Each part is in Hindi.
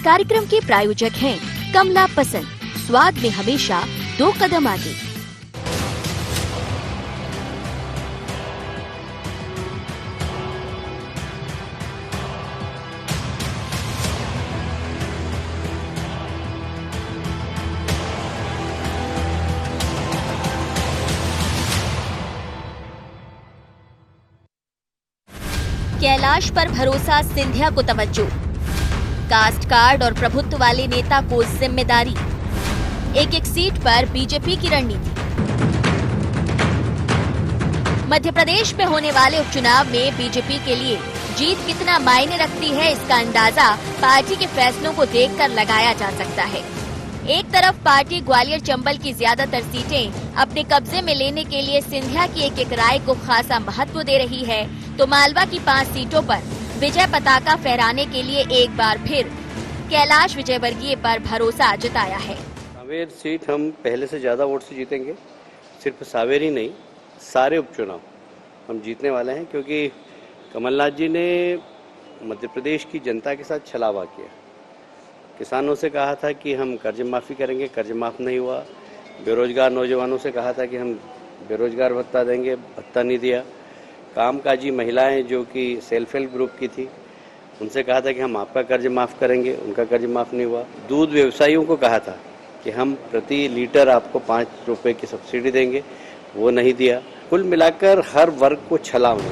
कार्यक्रम के प्रायोजक हैं कमला पसंद, स्वाद में हमेशा 2 कदम आगे। कैलाश पर भरोसा, सिंधिया को तवज्जो, कास्ट कार्ड और प्रभुत्व वाले नेता को जिम्मेदारी, एक सीट पर बीजेपी की रणनीति। मध्य प्रदेश में होने वाले उपचुनाव में बीजेपी के लिए जीत कितना मायने रखती है, इसका अंदाजा पार्टी के फैसलों को देखकर लगाया जा सकता है। एक तरफ पार्टी ग्वालियर चंबल की ज्यादातर सीटें अपने कब्जे में लेने के लिए सिंधिया की एक राय को खासा महत्व दे रही है, तो मालवा की 5 सीटों पर विजय पताका फहराने के लिए एक बार फिर कैलाश विजयवर्गीय पर भरोसा जताया है। सावेर सीट हम पहले से ज्यादा वोट से जीतेंगे। सिर्फ सावेर ही नहीं, सारे उपचुनाव हम जीतने वाले हैं, क्योंकि कमलनाथ जी ने मध्य प्रदेश की जनता के साथ छलावा किया। किसानों से कहा था कि हम कर्ज माफ़ी करेंगे, कर्ज माफ़ नहीं हुआ। बेरोजगार नौजवानों से कहा था कि हम बेरोजगार भत्ता देंगे, भत्ता नहीं दिया। कामकाजी महिलाएं जो कि सेल्फ हेल्प ग्रुप की थी, उनसे कहा था कि हम आपका कर्ज माफ़ करेंगे, उनका कर्ज माफ़ नहीं हुआ। दूध व्यवसायियों को कहा था कि हम प्रति लीटर आपको 5 रुपए की सब्सिडी देंगे, वो नहीं दिया। कुल मिलाकर हर वर्ग को छलावा।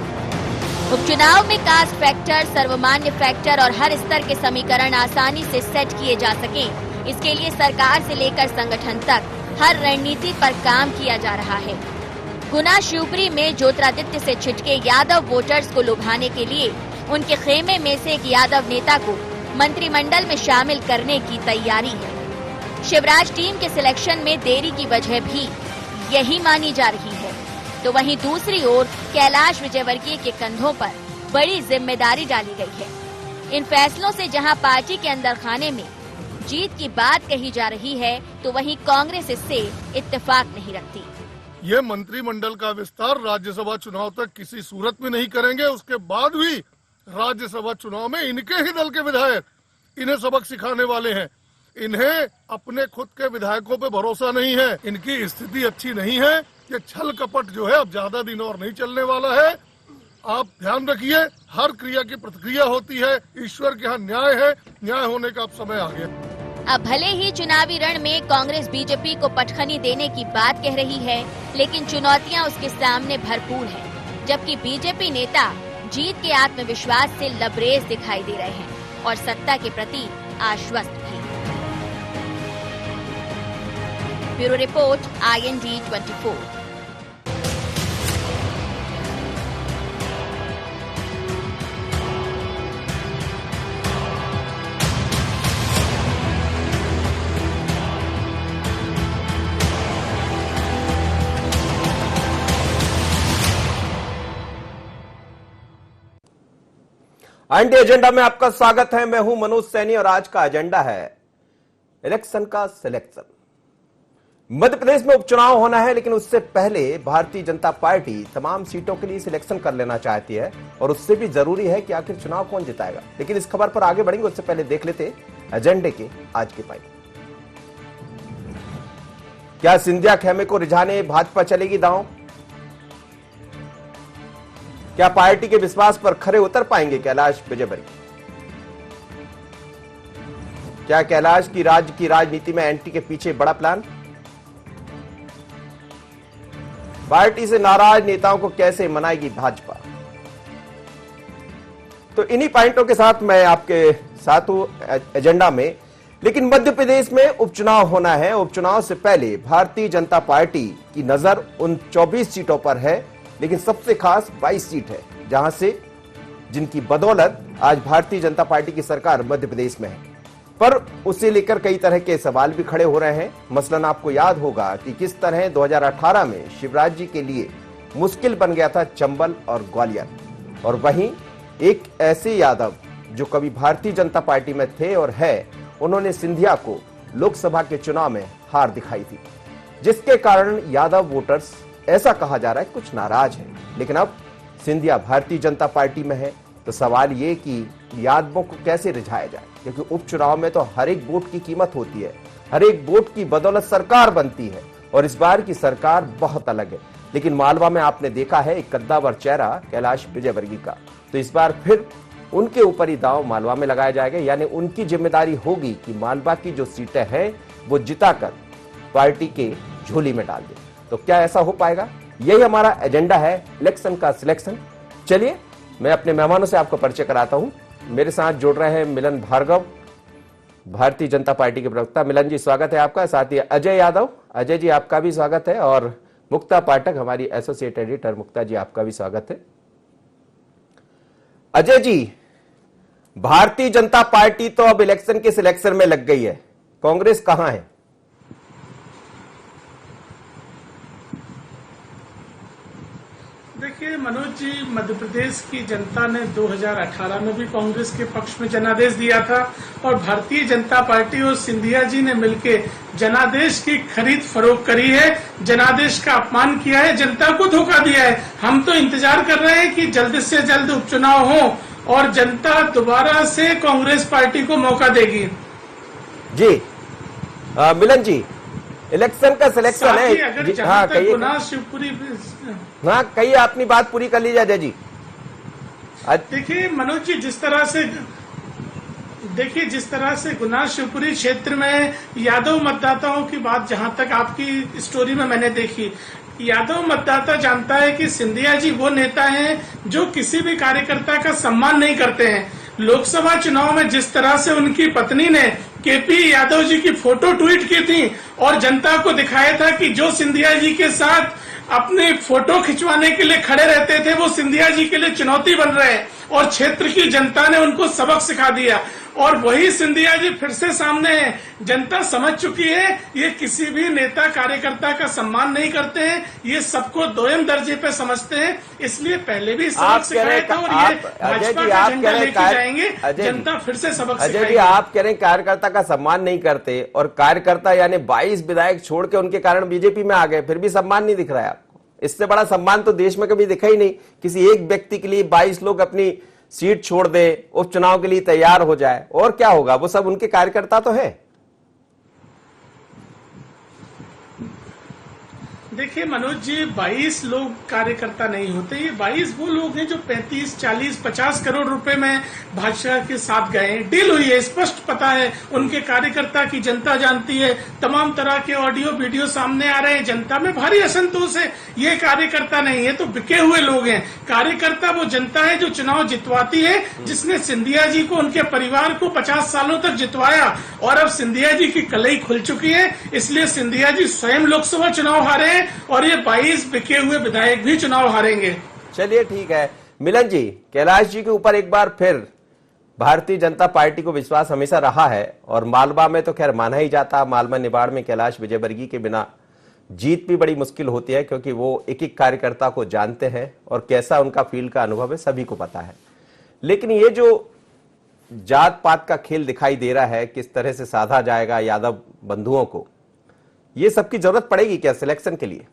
उपचुनाव में कास्ट फैक्टर, सर्वमान्य फैक्टर और हर स्तर के समीकरण आसानी से सेट किए जा सकें, इसके लिए सरकार से लेकर संगठन तक हर रणनीति पर काम किया जा रहा है। गुना शिवपुरी में ज्योतिरादित्य से छिटके यादव वोटर्स को लुभाने के लिए उनके खेमे में से एक यादव नेता को मंत्रिमंडल में शामिल करने की तैयारी है। शिवराज टीम के सिलेक्शन में देरी की वजह भी यही मानी जा रही है। तो वहीं दूसरी ओर कैलाश विजयवर्गीय के कंधों पर बड़ी जिम्मेदारी डाली गई है। इन फैसलों से जहां पार्टी के अंदर खाने में जीत की बात कही जा रही है, तो वहीं कांग्रेस इससे इत्तेफाक नहीं रखती। ये मंत्रिमंडल का विस्तार राज्यसभा चुनाव तक किसी सूरत में नहीं करेंगे। उसके बाद भी राज्यसभा चुनाव में इनके ही दल के विधायक इन्हें सबक सिखाने वाले हैं। इन्हें अपने खुद के विधायकों पे भरोसा नहीं है, इनकी स्थिति अच्छी नहीं है। ये छल कपट जो है अब ज्यादा दिन और नहीं चलने वाला है। आप ध्यान रखिए, हर क्रिया की प्रतिक्रिया होती है। ईश्वर के यहाँ न्याय है, न्याय होने का अब समय आ गया। अब भले ही चुनावी रण में कांग्रेस बीजेपी को पटखनी देने की बात कह रही है, लेकिन चुनौतियां उसके सामने भरपूर हैं। जबकि बीजेपी नेता जीत के आत्मविश्वास से लबरेज दिखाई दे रहे हैं और सत्ता के प्रति आश्वस्त भी। Bureau report, IND 24। IND agenda में आपका स्वागत है। मैं हूं मनोज सैनी और आज का एजेंडा है इलेक्शन का सिलेक्शन। मध्य प्रदेश में उपचुनाव होना है, लेकिन उससे पहले भारतीय जनता पार्टी तमाम सीटों के लिए सिलेक्शन कर लेना चाहती है और उससे भी जरूरी है कि आखिर चुनाव कौन जिताएगा। लेकिन इस खबर पर आगे बढ़ेंगे, उससे पहले देख लेते एजेंडे के आज के पॉइंट। क्या सिंधिया खेमे को रिझाने भाजपा चलेगी दांव? क्या पार्टी के विश्वास पर खरे उतर पाएंगे कैलाश विजयवर्गीय? क्या कैलाश की राज्य की राजनीति में एंटी के पीछे बड़ा प्लान? पार्टी से नाराज नेताओं को कैसे मनाएगी भाजपा? तो इन्हीं पॉइंटों के साथ मैं आपके साथ हूं एजेंडा में। लेकिन मध्य प्रदेश में उपचुनाव होना है। उपचुनाव से पहले भारतीय जनता पार्टी की नजर उन 24 सीटों पर है, लेकिन सबसे खास 22 सीट है, जहां से जिनकी बदौलत आज भारतीय जनता पार्टी की सरकार मध्य प्रदेश में है। पर उसे लेकर कई तरह के सवाल भी खड़े हो रहे हैं। मसलन आपको याद होगा कि किस तरह 2018 में शिवराज जी के लिए मुश्किल बन गया था चंबल और ग्वालियर, और वहीं एक ऐसे यादव जो कभी भारतीय जनता पार्टी में थे और है, उन्होंने सिंधिया को लोकसभा के चुनाव में हार दिखाई थी, जिसके कारण यादव वोटर्स ऐसा कहा जा रहा है कुछ नाराज है। लेकिन अब सिंधिया भारतीय जनता पार्टी में है, तो सवाल ये कि यादवों को कैसे रिझाया जाए, क्योंकि उपचुनाव में तो हर एक वोट की कीमत होती है, हर एक वोट की बदौलत सरकार बनती है, और इस बार की सरकार बहुत अलग है। लेकिन मालवा में आपने देखा है एक कद्दावर चेहरा कैलाश विजयवर्गीय का, तो इस बार फिर उनके ऊपर ही दांव मालवा में लगाया जाएगा, यानी उनकी जिम्मेदारी होगी कि मालवा की जो सीटें हैं वो जिताकर पार्टी के झोली में डाल दे। तो क्या ऐसा हो पाएगा? यही हमारा एजेंडा है, इलेक्शन का सिलेक्शन। चलिए मैं अपने मेहमानों से आपको परिचय कराता हूं। मेरे साथ जुड़ रहे हैं मिलन भार्गव, भारतीय जनता पार्टी के प्रवक्ता। मिलन जी स्वागत है आपका। साथ ही अजय यादव, अजय जी आपका भी स्वागत है। और मुक्ता पाठक हमारी एसोसिएट एडिटर, मुक्ता जी आपका भी स्वागत है। अजय जी, भारतीय जनता पार्टी तो अब इलेक्शन के सिलेक्शन में लग गई है, कांग्रेस कहां है? देखिए मनोज जी, मध्य प्रदेश की जनता ने 2018 में भी कांग्रेस के पक्ष में जनादेश दिया था और भारतीय जनता पार्टी और सिंधिया जी ने मिलकर जनादेश की खरीद फरोख्त करी है, जनादेश का अपमान किया है, जनता को धोखा दिया है। हम तो इंतजार कर रहे हैं कि जल्द से जल्द उपचुनाव हो और जनता दोबारा से कांग्रेस पार्टी को मौका देगी। जी मिलन जी, इलेक्शन का सिलेक्शन है। हाँ कहिए। शिवपुरी, हाँ कहिए, अपनी बात पूरी कर लीजिए अजय जी। देखिए मनोज जी, जिस तरह से गुना शिवपुरी क्षेत्र में यादव मतदाताओं की बात, जहां तक आपकी स्टोरी में मैंने देखी, यादव मतदाता जानता है कि सिंधिया जी वो नेता हैं जो किसी भी कार्यकर्ता का सम्मान नहीं करते हैं। लोकसभा चुनाव में जिस तरह से उनकी पत्नी ने केपी यादव जी की फोटो ट्वीट की थी और जनता को दिखाया था कि जो सिंधिया जी के साथ अपने फोटो खिंचवाने के लिए खड़े रहते थे वो सिंधिया जी के लिए चुनौती बन रहे हैं, और क्षेत्र की जनता ने उनको सबक सिखा दिया। और वही सिंधिया जी फिर से सामने है। जनता समझ चुकी है ये किसी भी नेता कार्यकर्ता का सम्मान नहीं करते हैं, ये सबको दोयम दर्जे पे समझते हैं। इसलिए पहले भी सबक सिखाया था और ये भाजपा का झंडा लेके जाएंगे, जनता फिर से सबक सिखाएगी। अजय जी, आप कह रहे हैं कार्यकर्ता का सम्मान नहीं करते, और कार्यकर्ता यानी 22 विधायक छोड़ के उनके कारण बीजेपी में आ गए, फिर भी सम्मान नहीं दिख रहा है आपको। इससे बड़ा सम्मान तो देश में कभी दिखा ही नहीं। किसी एक व्यक्ति के लिए 22 लोग अपनी सीट छोड़ दे, उपचुनाव के लिए तैयार हो जाए, और क्या होगा? वो सब उनके कार्यकर्ता तो है। देखिए मनोज जी, 22 लोग कार्यकर्ता नहीं होते। ये 22 वो लोग हैं जो 35, 40, 50 करोड़ रुपए में भाजपा के साथ गए। डील हुई है, स्पष्ट पता है उनके कार्यकर्ता की, जनता जानती है। तमाम तरह के ऑडियो वीडियो सामने आ रहे हैं, जनता में भारी असंतोष है। ये कार्यकर्ता नहीं है तो बिके हुए लोग हैं। कार्यकर्ता वो जनता है जो चुनाव जितवाती है, जिसने सिंधिया जी को, उनके परिवार को 50 सालों तक जितवाया, और अब सिंधिया जी की कलई खुल चुकी है। इसलिए सिंधिया जी स्वयं लोकसभा चुनाव हारे और ये 22 बिके हुए विधायक भी चुनाव हारेंगे। चलिए ठीक है। मिलन जी, कैलाश जी के ऊपर एक बार फिर भारतीय जनता पार्टी को विश्वास हमेशा रहा है, और मालवा में तो खैर माना ही जाता। मालवा निबाड़ में कैलाश विजयवर्गीय के बिना जीत भी बड़ी मुश्किल होती है, क्योंकि वो एक एक कार्यकर्ता को जानते हैं और कैसा उनका फील्ड का अनुभव है सभी को पता है। लेकिन ये जो जात पात का खेल दिखाई दे रहा है, किस तरह से साधा जाएगा यादव बंधुओं को, ये सबकी जरूरत पड़ेगी क्या सिलेक्शन के लिए?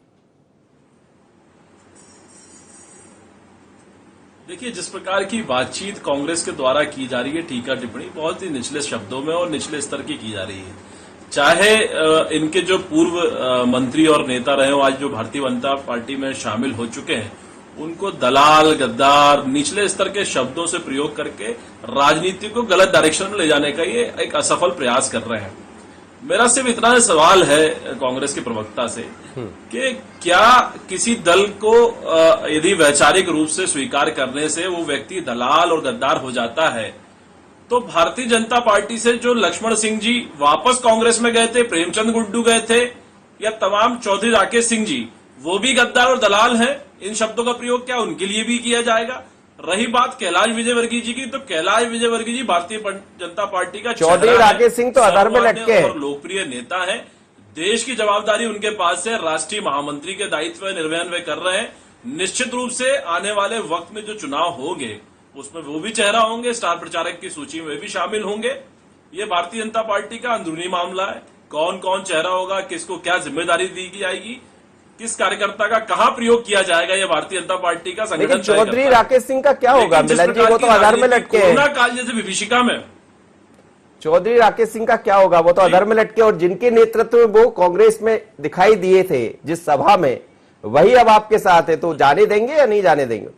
देखिए, जिस प्रकार की बातचीत कांग्रेस के द्वारा की जा रही है, टीका टिप्पणी बहुत ही निचले शब्दों में और निचले स्तर की जा रही है। चाहे इनके जो पूर्व मंत्री और नेता रहे हो, आज जो भारतीय जनता पार्टी में शामिल हो चुके हैं, उनको दलाल, गद्दार, निचले स्तर के शब्दों से प्रयोग करके राजनीति को गलत डायरेक्शन में ले जाने का ये एक असफल प्रयास कर रहे हैं। मेरा सिर्फ इतना सवाल है कांग्रेस के प्रवक्ता से कि क्या किसी दल को यदि वैचारिक रूप से स्वीकार करने से वो व्यक्ति दलाल और गद्दार हो जाता है, तो भारतीय जनता पार्टी से जो लक्ष्मण सिंह जी वापस कांग्रेस में गए थे, प्रेमचंद गुड्डू गए थे, या तमाम चौधरी राकेश सिंह जी, वो भी गद्दार और दलाल हैं? इन शब्दों का प्रयोग क्या उनके लिए भी किया जाएगा? रही बात कैलाश विजयवर्गीय जी की, तो कैलाश विजयवर्गीय जी भारतीय जनता पार्टी का चौधरी राकेश सिंह तो आधार में लटके हैं और लोकप्रिय नेता है। देश की जवाबदारी उनके पास है, राष्ट्रीय महामंत्री के दायित्व निर्वहन वे कर रहे हैं। निश्चित रूप से आने वाले वक्त में जो चुनाव होंगे उसमें वो भी चेहरा होंगे, स्टार प्रचारक की सूची में भी शामिल होंगे। ये भारतीय जनता पार्टी का अंदरूनी मामला है, कौन कौन चेहरा होगा, किसको क्या जिम्मेदारी दी जाएगी, किस कार्यकर्ता का कहां प्रयोग किया जाएगा, ये भारतीय जनता पार्टी का संगठन। चौधरी राकेश सिंह का क्या होगा? मिलन जी वो तो अधर में लटके हैं। कोरोना काल जैसे विभीषिका में चौधरी राकेश सिंह का क्या होगा? वो तो अधर में लटके, और जिनके नेतृत्व में वो कांग्रेस में दिखाई दिए थे जिस सभा में, वही अब आपके साथ है, तो जाने देंगे या नहीं जाने देंगे?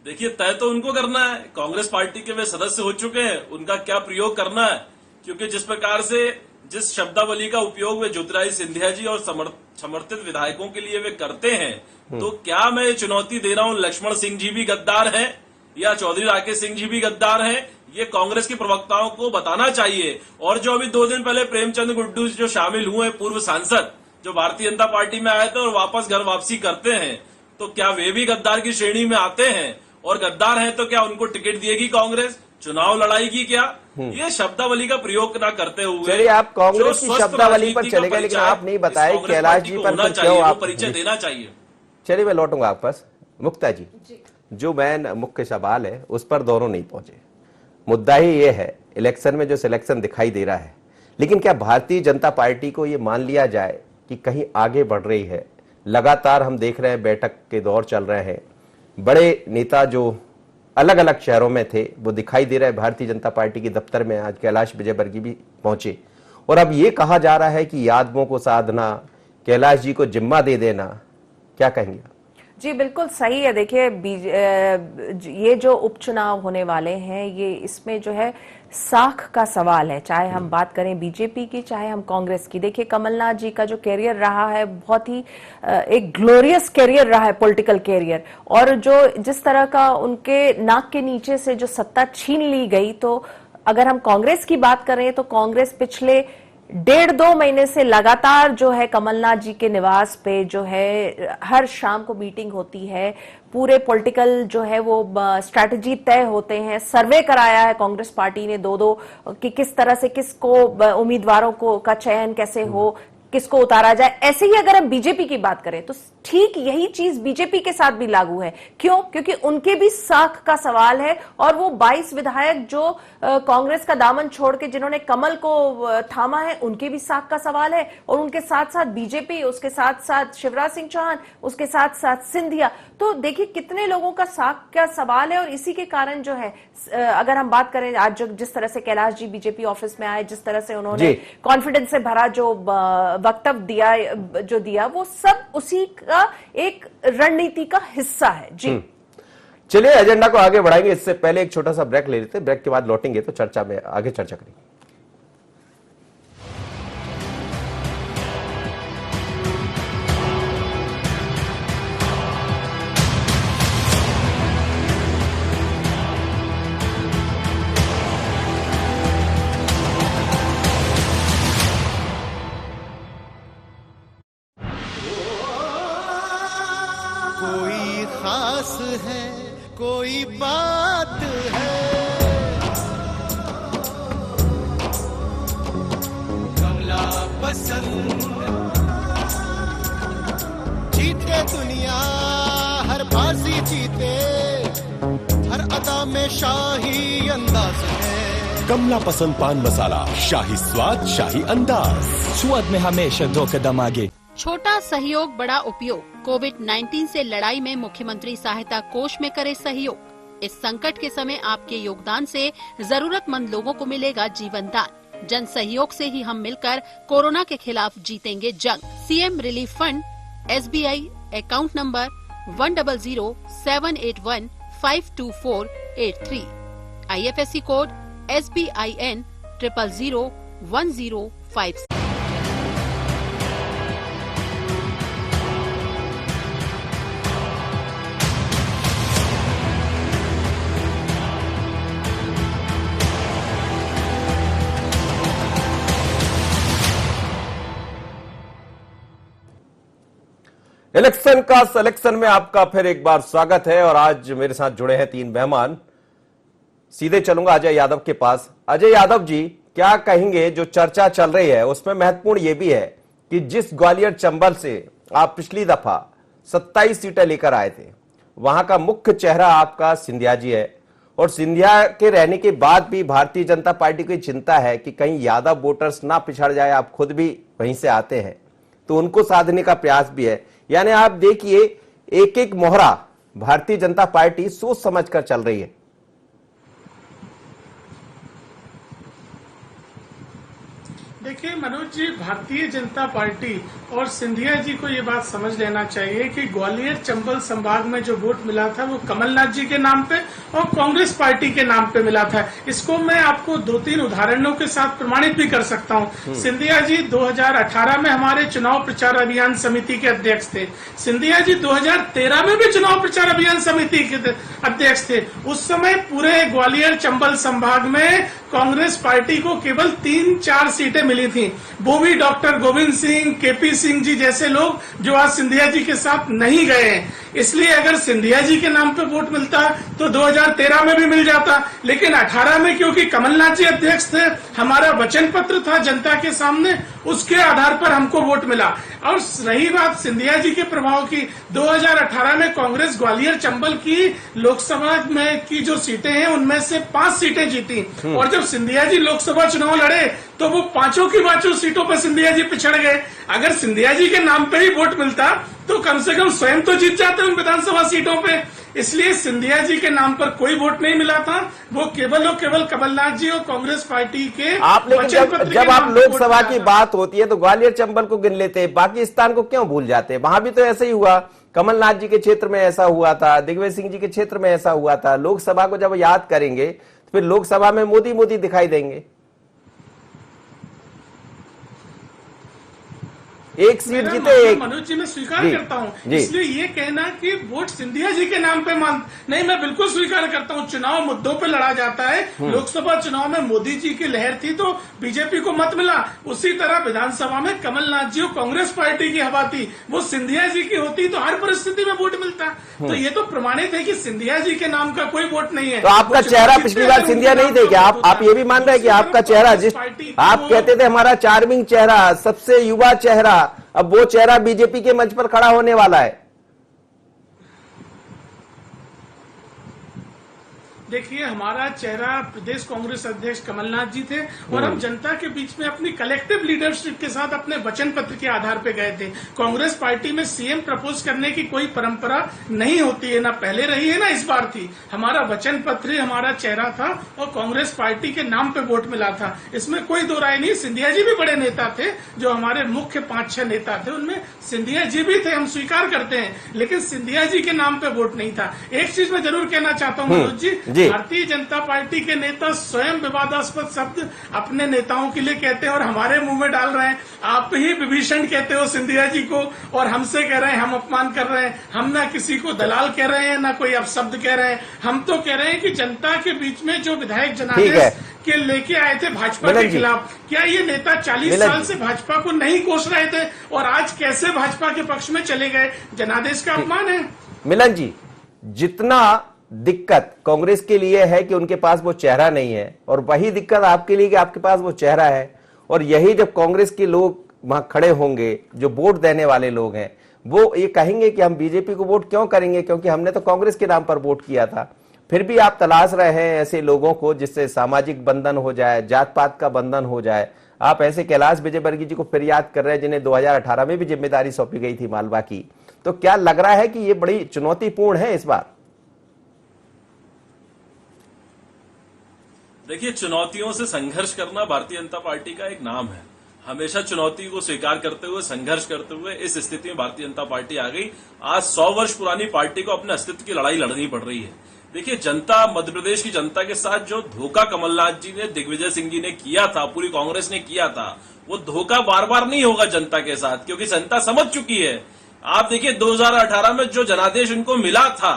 देखिए, तय तो उनको करना है। कांग्रेस पार्टी के वे सदस्य हो चुके हैं, उनका क्या प्रयोग करना है, क्योंकि जिस प्रकार से जिस शब्दावली का उपयोग वे ज्योतिरादित्य सिंधिया जी और समर्थित विधायकों के लिए वे करते हैं, तो क्या मैं चुनौती दे रहा हूं लक्ष्मण सिंह जी भी गद्दार हैं या चौधरी राकेश सिंह जी भी गद्दार हैं, ये कांग्रेस के प्रवक्ताओं को बताना चाहिए। और जो अभी 2 दिन पहले प्रेमचंद गुड्डू जो शामिल हुए, पूर्व सांसद जो भारतीय जनता पार्टी में आए थे और वापस घर वापसी करते हैं, तो क्या वे भी गद्दार की श्रेणी में आते हैं? और गद्दार हैं तो क्या उनको टिकट देगी कांग्रेस, चुनाव लड़ाएगी क्या? ये शब्दावली का प्रयोग ना करते हुए, चलिए आप कांग्रेस की शब्दावली पर चले गए, लेकिन आप नहीं बताए कैलाश जी पर क्यों आप परिचय देना चाहिए। चलिए मैं लौटूंगा आप पास। मुक्ता जी, जो मैन मुख्य सवाल है उस पर दोनों नहीं पहुंचे। मुद्दा ही ये है, इलेक्शन में जो सिलेक्शन दिखाई दे रहा है, लेकिन क्या भारतीय जनता पार्टी को ये मान लिया जाए कि कहीं आगे बढ़ रही है? लगातार हम देख रहे हैं, बैठक के दौर चल रहे हैं, बड़े नेता जो अलग अलग शहरों में थे वो दिखाई दे रहा है भारतीय जनता पार्टी के दफ्तर में। आज कैलाश विजयवर्गीय भी पहुंचे, और अब ये कहा जा रहा है कि यादवों को साधना, कैलाश जी को जिम्मा दे देना, क्या कहेंगे? जी बिल्कुल सही है। देखिए, ये जो उपचुनाव होने वाले हैं, ये इसमें जो है साख का सवाल है, चाहे हम बात करें बीजेपी की, चाहे हम कांग्रेस की। देखिए, कमलनाथ जी का जो कैरियर रहा है, बहुत ही एक ग्लोरियस कैरियर रहा है, पॉलिटिकल कैरियर, और जो जिस तरह का उनके नाक के नीचे से जो सत्ता छीन ली गई, तो अगर हम कांग्रेस की बात करें तो कांग्रेस पिछले 1.5-2 महीने से लगातार जो है कमलनाथ जी के निवास पे जो है हर शाम को मीटिंग होती है, पूरे पॉलिटिकल जो है वो स्ट्रैटेजी तय होते हैं। सर्वे कराया है कांग्रेस पार्टी ने 2-2 कि किस तरह से किसको उम्मीदवारों को का चयन कैसे हो, किसको उतारा जाए। ऐसे ही अगर हम बीजेपी की बात करें तो ठीक यही चीज बीजेपी के साथ भी लागू है। क्यों? क्योंकि उनके भी साख का सवाल है, और वो 22 विधायक जो कांग्रेस का दामन छोड़ के जिन्होंने कमल को थामा है, उनके भी साख का सवाल है। और उनके साथ साथ बीजेपी, उसके साथ साथ शिवराज सिंह चौहान, उसके साथ साथ सिंधिया। तो देखिए कितने लोगों का साख का सवाल है, और इसी के कारण जो है अगर हम बात करें आज जो जिस तरह से कैलाश जी बीजेपी ऑफिस में आए, जिस तरह से उन्होंने कॉन्फिडेंस से भरा जो वक्तव्य दिया, वो सब उसी का एक रणनीति का हिस्सा है। जी चलिए एजेंडा को आगे बढ़ाएंगे, इससे पहले एक छोटा सा ब्रेक ले लेते हैं। ब्रेक के बाद लौटेंगे तो चर्चा में आगे चर्चा करेंगे। कोई खास है, कोई बात है, कमला पसंद। जीते दुनिया हर बाजी जीते, हर अदा में शाही अंदाज है। कमला पसंद पान मसाला, शाही स्वाद, शाही अंदाज, स्वाद में हमेशा 2 कदम आगे। छोटा सहयोग बड़ा उपयोग। कोविड-19 से लड़ाई में मुख्यमंत्री सहायता कोष में करे सहयोग। इस संकट के समय आपके योगदान से जरूरतमंद लोगों को मिलेगा जीवन दान। जन सहयोग से ही हम मिलकर कोरोना के खिलाफ जीतेंगे जंग। CM relief fund, SBI account number 10078152483, IFSC code SBIN 0001056। Election का सिलेक्शन में आपका फिर एक बार स्वागत है, और आज मेरे साथ जुड़े हैं 3 मेहमान। सीधे चलूंगा अजय यादव के पास। अजय यादव जी, क्या कहेंगे? जो चर्चा चल रही है उसमें महत्वपूर्ण यह भी है कि जिस ग्वालियर चंबल से आप पिछली दफा 27 सीटें लेकर आए थे, वहां का मुख्य चेहरा आपका सिंधिया जी है, और सिंधिया के रहने के बाद भी भारतीय जनता पार्टी को चिंता है कि कहीं यादव वोटर्स ना पिछड़ जाए। आप खुद भी वहीं से आते हैं, तो उनको साधने का प्रयास भी है। यानी आप देखिए, एक एक मोहरा भारतीय जनता पार्टी सोच समझ कर चल रही है। देखिए मनोज जी, भारतीय जनता पार्टी और सिंधिया जी को ये बात समझ लेना चाहिए कि ग्वालियर चंबल संभाग में जो वोट मिला था वो कमलनाथ जी के नाम पे और कांग्रेस पार्टी के नाम पे मिला था। इसको मैं आपको 2-3 उदाहरणों के साथ प्रमाणित भी कर सकता हूँ। सिंधिया जी 2018 में हमारे चुनाव प्रचार अभियान समिति के अध्यक्ष थे। सिंधिया जी 2013 में भी चुनाव प्रचार अभियान समिति के अध्यक्ष थे। उस समय पूरे ग्वालियर चंबल संभाग में कांग्रेस पार्टी को केवल 3-4 सीटें मिली थी। वो भी डॉक्टर गोविंद सिंह, केपी सिंह जी जैसे लोग जो आज सिंधिया जी के साथ नहीं गए हैं। इसलिए अगर सिंधिया जी के नाम पे वोट मिलता तो 2013 में भी मिल जाता, लेकिन 18 में क्योंकि कमलनाथ जी अध्यक्ष थे, हमारा वचन पत्र था जनता के सामने, उसके आधार पर हमको वोट मिला। और रही बात सिंधिया जी के प्रभाव की, 2018 में कांग्रेस ग्वालियर चंबल की लोकसभा में की जो सीटें हैं उनमें से 5 सीटें जीती, और जब सिंधिया जी लोकसभा चुनाव लड़े तो वो 5 की 5 सीटों पर सिंधिया जी पिछड़ गए। अगर सिंधिया जी के नाम पे ही वोट मिलता तो कम से कम स्वयं तो जीत जाते उन विधानसभा सीटों पे। इसलिए सिंधिया जी के नाम पर कोई वोट नहीं मिला था, वो केवल और केवल कमलनाथ जी और कांग्रेस पार्टी के आप। लेकिन जब आप लोकसभा की बात होती है तो ग्वालियर चंबल को गिन लेते हैं, पाकिस्तान को क्यों भूल जाते हैं? वहां भी तो ऐसा ही हुआ, कमलनाथ जी के क्षेत्र में ऐसा हुआ था, दिग्विजय सिंह जी के क्षेत्र में ऐसा हुआ था। लोकसभा को जब याद करेंगे तो फिर लोकसभा में मोदी मोदी दिखाई देंगे। एक सीट जीते एक। मनोज जी मैं स्वीकार करता हूँ, इसलिए ये कहना कि वोट सिंधिया जी के नाम पे नहीं, मैं बिल्कुल स्वीकार करता हूँ। चुनाव मुद्दों पे लड़ा जाता है। लोकसभा चुनाव में मोदी जी की लहर थी तो बीजेपी को मत मिला, उसी तरह विधानसभा में कमलनाथ जी और कांग्रेस पार्टी की हवा थी, वो सिंधिया जी की होती तो हर परिस्थिति में वोट मिलता। तो ये तो प्रमाणित है कि सिंधिया जी के नाम का कोई वोट नहीं है। तो आपका चेहरा पिछली बार सिंधिया नहीं थे क्या? आप ये भी मान रहे हैं कि आपका चेहरा, जिस आप कहते थे हमारा चार्मिंग चेहरा, सबसे युवा चेहरा, अब वो चेहरा बीजेपी के मंच पर खड़ा होने वाला है? देखिए, हमारा चेहरा प्रदेश कांग्रेस अध्यक्ष कमलनाथ जी थे और हम जनता के बीच में अपनी कलेक्टिव लीडरशिप के साथ अपने वचन पत्र के आधार पे गए थे। कांग्रेस पार्टी में सीएम प्रपोज करने की कोई परंपरा नहीं होती है, ना पहले रही है ना इस बार थी। हमारा वचन पत्र ही हमारा चेहरा था और कांग्रेस पार्टी के नाम पे वोट मिला था, इसमें कोई दो राय नहीं। सिंधिया जी भी बड़े नेता थे, जो हमारे मुख्य 5-6 नेता थे उनमें सिंधिया जी भी थे, हम स्वीकार करते हैं, लेकिन सिंधिया जी के नाम पे वोट नहीं था। एक चीज मैं जरूर कहना चाहता हूँ मनोज जी, भारतीय जनता पार्टी के नेता स्वयं विवादास्पद शब्द अपने नेताओं के लिए कहते हैं और हमारे मुंह में डाल रहे हैं। आप ही विभीषण कहते हो सिंधिया जी को और हमसे कह रहे हैं हम अपमान कर रहे हैं। हम ना किसी को दलाल कह रहे हैं, ना कोई अपशब्द कह रहे हैं। हम तो कह रहे हैं कि जनता के बीच में जो विधायक जनादेश के लेके आए थे भाजपा के खिलाफ, क्या ये नेता 40 साल से भाजपा को नहीं कोस रहे थे और आज कैसे भाजपा के पक्ष में चले गए? जनादेश का अपमान है। मिलन जी, जितना दिक्कत कांग्रेस के लिए है कि उनके पास वो चेहरा नहीं है, और वही दिक्कत आपके लिए कि आपके पास वो चेहरा है, और यही जब कांग्रेस के लोग वहां खड़े होंगे, जो वोट देने वाले लोग हैं, वो ये कहेंगे कि हम बीजेपी को वोट क्यों करेंगे, क्योंकि हमने तो कांग्रेस के नाम पर वोट किया था। फिर भी आप तलाश रहे हैं ऐसे लोगों को जिससे सामाजिक बंधन हो जाए, जात पात का बंधन हो जाए। आप ऐसे कैलाश विजयवर्गीय जी को फिर याद कर रहे हैं जिन्हें 2018 में भी जिम्मेदारी सौंपी गई थी मालवा की। तो क्या लग रहा है कि ये बड़ी चुनौतीपूर्ण है इस बार? देखिए, चुनौतियों से संघर्ष करना भारतीय जनता पार्टी का एक नाम है। हमेशा चुनौती को स्वीकार करते हुए, संघर्ष करते हुए इस स्थिति में भारतीय जनता पार्टी आ गई। आज 100 वर्ष पुरानी पार्टी को अपने अस्तित्व की लड़ाई लड़नी पड़ रही है। देखिए, जनता, मध्य प्रदेश की जनता के साथ जो धोखा कमलनाथ जी ने, दिग्विजय सिंह जी ने किया था, पूरी कांग्रेस ने किया था, वो धोखा बार बार नहीं होगा जनता के साथ, क्योंकि जनता समझ चुकी है। आप देखिए 2018 में जो जनादेश इनको मिला था,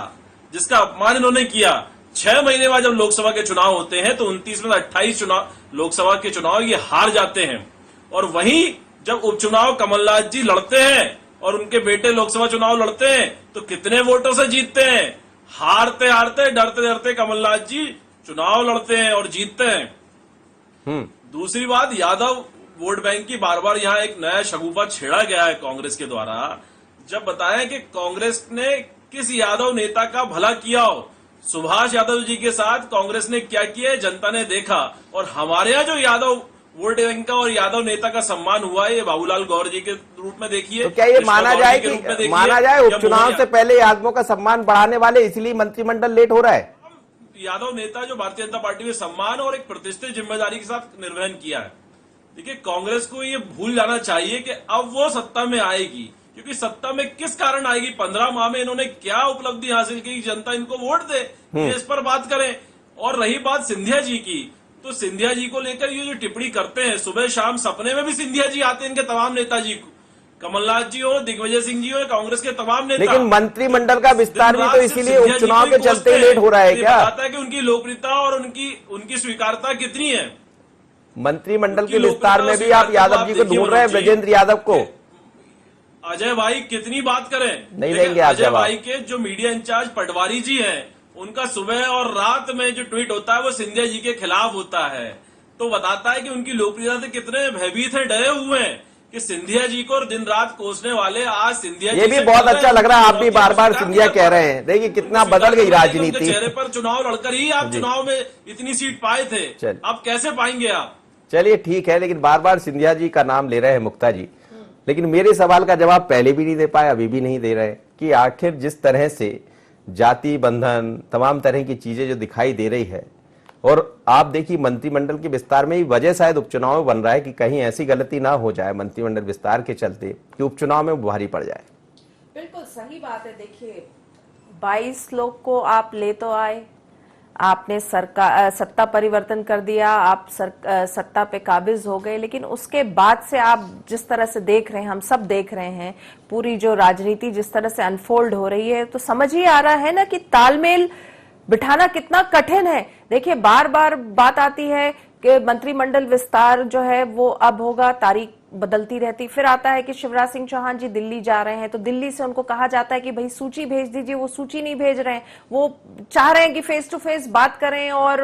जिसका अपमान इन्होंने किया, 6 महीने बाद जब लोकसभा के चुनाव होते हैं तो 29 में 28 चुनाव, लोकसभा के चुनाव ये हार जाते हैं। और वहीं जब उपचुनाव कमलनाथ जी लड़ते हैं और उनके बेटे लोकसभा चुनाव लड़ते हैं तो कितने वोटों से जीतते हैं? हारते हारते, डरते डरते कमलनाथ जी चुनाव लड़ते हैं और जीतते हैं। दूसरी बात, यादव वोट बैंक की बार बार यहाँ एक नया शगुफा छेड़ा गया है कांग्रेस के द्वारा। जब बताएं कि कांग्रेस ने किस यादव नेता का भला किया हो, सुभाष यादव जी के साथ कांग्रेस ने क्या किया है जनता ने देखा, और हमारे यहाँ जो यादव वोट बैंक का और यादव नेता का सम्मान हुआ है ये बाबूलाल गौर जी के रूप में देखिए। तो क्या ये माना जाए उपचुनाव से पहले यादवों का सम्मान बढ़ाने वाले इसलिए मंत्रिमंडल लेट हो रहा है? यादव नेता जो भारतीय जनता पार्टी में सम्मान और एक प्रतिष्ठित जिम्मेदारी के साथ निर्वहन किया है। देखिए कांग्रेस को ये भूल जाना चाहिए कि अब वो सत्ता में आएगी, क्योंकि सत्ता में किस कारण आएगी, 15 माह में इन्होंने क्या उपलब्धि हासिल की, जनता इनको वोट दे, इस पर बात करें। और रही बात सिंधिया जी की, तो सिंधिया जी को लेकर ये जो टिप्पणी करते हैं, सुबह शाम सपने में भी सिंधिया जी आते हैं, इनके तमाम नेताजी को, कमलनाथ जी हो, दिग्विजय सिंह जी हो, कांग्रेस के तमाम नेता। लेकिन मंत्रिमंडल का विस्तार भी तो इसीलिए उपचुनाव के चलते लेट हो रहा है क्या? बताता है कि उनकी लोकप्रियता और उनकी स्वीकारता कितनी है। मंत्रिमंडल के विस्तार में भी आप यादव जी को ढूंढ रहे हैं, ब्रजेंद्र यादव को। अजय भाई कितनी बात करें, नहीं देंगे आप अजय भाई के जो मीडिया इंचार्ज पटवारी जी हैं, उनका सुबह और रात में जो ट्वीट होता है वो सिंधिया जी के खिलाफ होता है, तो बताता है कि उनकी लोकप्रियता से कितने भयभीत है, डरे हुए हैं कि सिंधिया जी को दिन रात कोसने वाले आज सिंधिया ये भी बहुत अच्छा लग रहा है, आप भी बार बार सिंधिया कह रहे हैं। देखिए कितना बदल गई राजनीति। चेहरे पर चुनाव लड़कर ही आप चुनाव में इतनी सीट पाए थे, अब कैसे पाएंगे आप? चलिए ठीक है, लेकिन बार बार सिंधिया जी का नाम ले रहे हैं मुक्ता जी, लेकिन मेरे सवाल का जवाब पहले भी नहीं दे पाए, अभी भी नहीं दे रहे कि आखिर जिस तरह से जाति बंधन तमाम तरह की चीजें जो दिखाई दे रही है, और आप देखिए मंत्रिमंडल के विस्तार में ही वजह शायद उपचुनाव में बन रहा है कि कहीं ऐसी गलती ना हो जाए मंत्रिमंडल विस्तार के चलते कि उपचुनाव में भारी पड़ जाए। बिल्कुल सही बात है। देखिए 22 लोग को आप ले तो आए, आपने सरकार सत्ता परिवर्तन कर दिया, आप सत्ता पे काबिज हो गए, लेकिन उसके बाद से आप जिस तरह से देख रहे हैं, हम सब देख रहे हैं, पूरी जो राजनीति जिस तरह से अनफोल्ड हो रही है, तो समझ ही आ रहा है ना कि तालमेल बिठाना कितना कठिन है। देखिए बार बार बात आती है कि मंत्रिमंडल विस्तार जो है वो अब होगा, तारीख बदलती रहती, फिर आता है कि शिवराज सिंह चौहान जी दिल्ली जा रहे हैं, तो दिल्ली से उनको कहा जाता है कि भाई सूची भेज दीजिए, वो सूची नहीं भेज रहे हैं, वो चाह रहे हैं कि फेस टू फेस बात करें और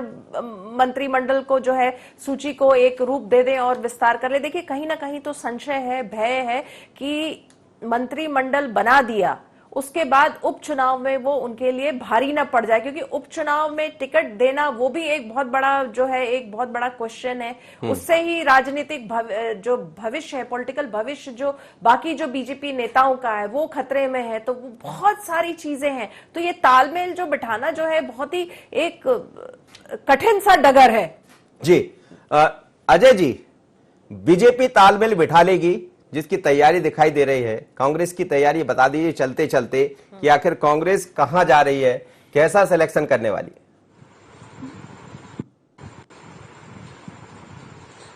मंत्रिमंडल को जो है सूची को एक रूप दे दें और विस्तार कर ले। देखिए कहीं ना कहीं तो संशय है, भय है कि मंत्रिमंडल बना दिया, उसके बाद उपचुनाव में वो उनके लिए भारी ना पड़ जाए, क्योंकि उपचुनाव में टिकट देना वो भी एक बहुत बड़ा जो है एक बहुत बड़ा क्वेश्चन है। उससे ही राजनीतिक जो भविष्य है, पॉलिटिकल भविष्य जो बाकी जो बीजेपी नेताओं का है वो खतरे में है, तो वो बहुत सारी चीजें हैं। तो ये तालमेल जो बिठाना जो है बहुत ही एक कठिन सा डगर है। जी अजय जी, बीजेपी तालमेल बिठा लेगी जिसकी तैयारी दिखाई दे रही है, कांग्रेस की तैयारी बता दीजिए चलते चलते कि आखिर कांग्रेस कहां जा रही है, कैसा सिलेक्शन करने वाली है?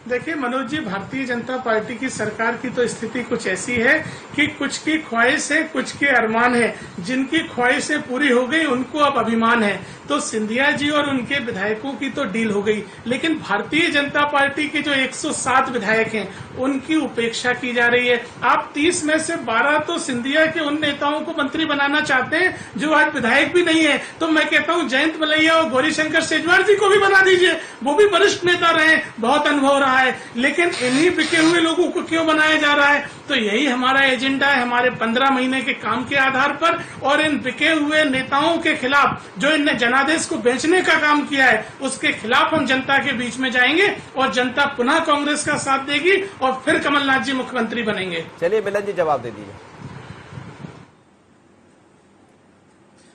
देखिए मनोज जी, भारतीय जनता पार्टी की सरकार की तो स्थिति कुछ ऐसी है कि कुछ की ख्वाहिश है, कुछ के अरमान है। जिनकी ख्वाहिशें पूरी हो गई उनको अब अभिमान है। तो सिंधिया जी और उनके विधायकों की तो डील हो गई, लेकिन भारतीय जनता पार्टी के जो 107 विधायक हैं उनकी उपेक्षा की जा रही है। आप 30 में से 12 तो सिंधिया के उन नेताओं को मंत्री बनाना चाहते हैं जो आज विधायक भी नहीं है। तो मैं कहता हूं जयंत मलैया और गौरीशंकर शेजवार जी को भी बना दीजिए, वो भी वरिष्ठ नेता रहे, बहुत अनुभव रहा है। लेकिन इन्हीं बिके हुए लोगों को क्यों बनाया जा रहा है? तो यही हमारा एजेंडा है, हमारे 15 महीने के काम के आधार पर, और इन बिके हुए नेताओं के खिलाफ जो इनने जनादेश को बेचने का काम किया है उसके खिलाफ हम जनता के बीच में जाएंगे और जनता पुनः कांग्रेस का साथ देगी और फिर कमलनाथ जी मुख्यमंत्री बनेंगे। चलिए मिलन जी जवाब दे दीजिए।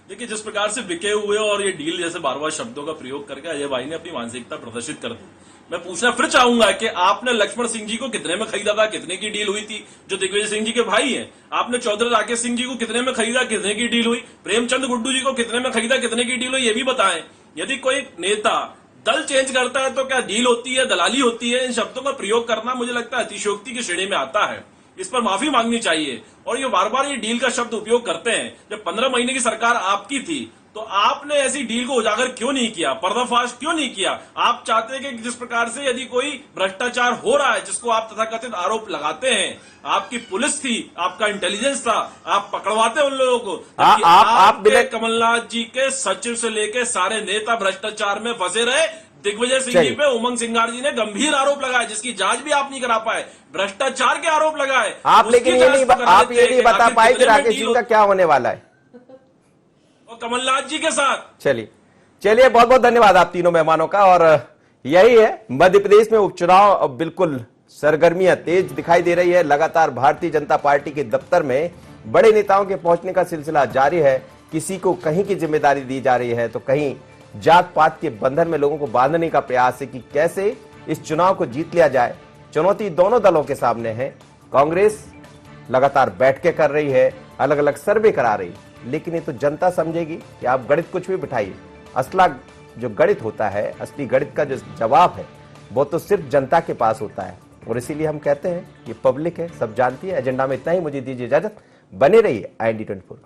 देखिए जिस प्रकार से बिके हुए और ये डील जैसे बार बार शब्दों का प्रयोग करके अजय भाई ने अपनी मानसिकता प्रदर्शित कर दी। मैं पूछना फिर चाहूंगा कि आपने लक्ष्मण सिंह जी को कितने में खरीदा था, कितने की डील हुई थी, जो दिग्विजय सिंह जी के भाई हैं? आपने चौधरी राकेश सिंह जी को कितने में खरीदा, कितने की डील हुई? प्रेमचंद गुड्डू जी को कितने में खरीदा, कितने की डील हुई? ये भी बताएं। यदि कोई नेता दल चेंज करता है तो क्या डील होती है, दलाली होती है? इन शब्दों का प्रयोग करना मुझे लगता है अतिशयोक्ति की श्रेणी में आता है। इस पर माफी मांगनी चाहिए। और ये बार बार ये डील का शब्द उपयोग करते हैं। जब 15 महीने की सरकार आपकी थी तो आपने ऐसी डील को उजागर क्यों नहीं किया, पर्दाफाश क्यों नहीं किया? आप चाहते हैं कि जिस प्रकार से यदि कोई भ्रष्टाचार हो रहा है जिसको आप तथाकथित आरोप लगाते हैं, आपकी पुलिस थी, आपका इंटेलिजेंस था, आप पकड़वाते उन लोगों को। आप कमलनाथ जी के सचिव से लेकर सारे नेता भ्रष्टाचार में फंसे रहे। दिग्विजय सिंह जी पे उमंग सिंगार जी ने गंभीर आरोप लगाए जिसकी जांच भी आप नहीं करा पाए, भ्रष्टाचार के आरोप लगाए आप, लेकिन आप ये नहीं बता पाए कि राकेश सिंह का क्या होने वाला है। कमलनाथ जी के साथ। चलिए बहुत बहुत धन्यवाद आप तीनों मेहमानों का। और यही है, मध्य प्रदेश में उपचुनाव अब बिल्कुल सरगर्मियां तेज दिखाई दे रही है। लगातार भारतीय जनता पार्टी के दफ्तर में बड़े नेताओं के पहुंचने का सिलसिला जारी है। किसी को कहीं की जिम्मेदारी दी जा रही है तो कहीं जात पात के बंधन में लोगों को बांधने का प्रयास है कि कैसे इस चुनाव को जीत लिया जाए। चुनौती दोनों दलों के सामने है। कांग्रेस लगातार बैठकें कर रही है, अलग अलग सर्वे करा रही है, लेकिन ये तो जनता समझेगी कि आप गणित कुछ भी बिठाइए। असला जो गणित होता है, असली गणित का जो जवाब है वो तो सिर्फ जनता के पास होता है। और इसीलिए हम कहते हैं ये पब्लिक है, सब जानती है। एजेंडा में इतना ही, मुझे दीजिए इजाजत। बने रहिए IND 24।